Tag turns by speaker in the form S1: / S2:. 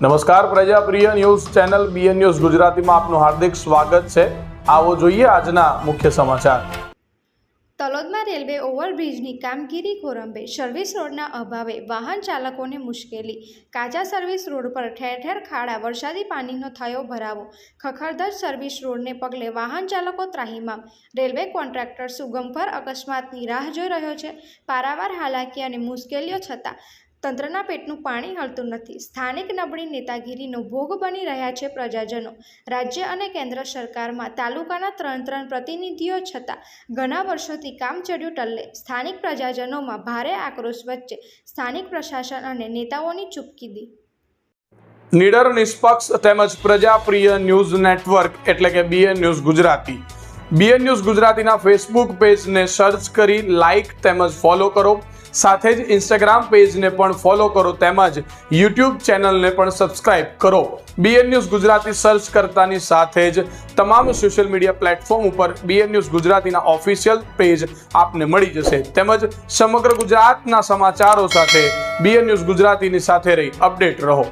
S1: નમસ્કાર પ્રજાપ્રિય news channel BN news ગુજરાતીમાં આપનું હાર્દિક સ્વાગત છે। આવો જોઈએ આજના મુખ્ય સમાચાર।
S2: તલોદમાં રેલવે ઓવરબ્રિજની કામગીરી કોરંબે। સર્વિસ રોડના અભાવે વાહન ચાલકોને મુશ્કેલી। કાચા સર્વિસ રોડ પર ઠેર ઠેર ખાડા। વરસાદી પાણીનો થયો ભરાવો। ખખડધજ સર્વિસ રોડને પગલે વાહન ચાલકો ત્રાહિમામ। રેલવે કોન્ટ્રાક્ટર સુગમભર અકસ્માતની રાહ જોઈ રહ્યો છે। પારાવાર હાલાકી અને મુશ્કેલીઓ છતાં તંત્રના પેટનું પાણી હલતું નથી। સ્થાનિક નબળી નેતાગીરીનો ભોગ બની રહ્યા છે પ્રજાજનો। રાજ્ય અને કેન્દ્ર સરકારમાં તાલુકાના ત્રણ પ્રતિનિધિઓ છતાં ઘણા વર્ષોથી કામચર્યું ટલ્લે। સ્થાનિક પ્રજાજનોમાં ભારે આક્રોશ વચ્ચે સ્થાનિક પ્રશાસન અને નેતાઓની ચૂપકીદી।
S1: નિડર નિષ્પક્ષ તેમજ પ્રજાપ્રિય ન્યૂઝ નેટવર્ક એટલે કે BN news Gujarati. BN news ગુજરાતીના ફેસબુક પેજને સર્ચ કરી લાઇક તેમજ ફોલો કરો। સાથે જ ઇન્સ્ટાગ્રામ પેજને પણ ફોલો કરો તેમજ યુટ્યુબ ચેનલને પણ સબસ્ક્રાઇબ કરો। બીએન ન્યૂઝ ગુજરાતી સર્ચ કરતાની સાથે જ તમામ સોશિયલ મીડિયા પ્લેટફોર્મ ઉપર બીએન ન્યૂઝ ગુજરાતીના ઓફિશિયલ પેજ આપને મળી જશે। તેમજ સમગ્ર ગુજરાતના સમાચારો સાથે બીએન ન્યૂઝ ગુજરાતીની સાથે રહી અપડેટ રહો।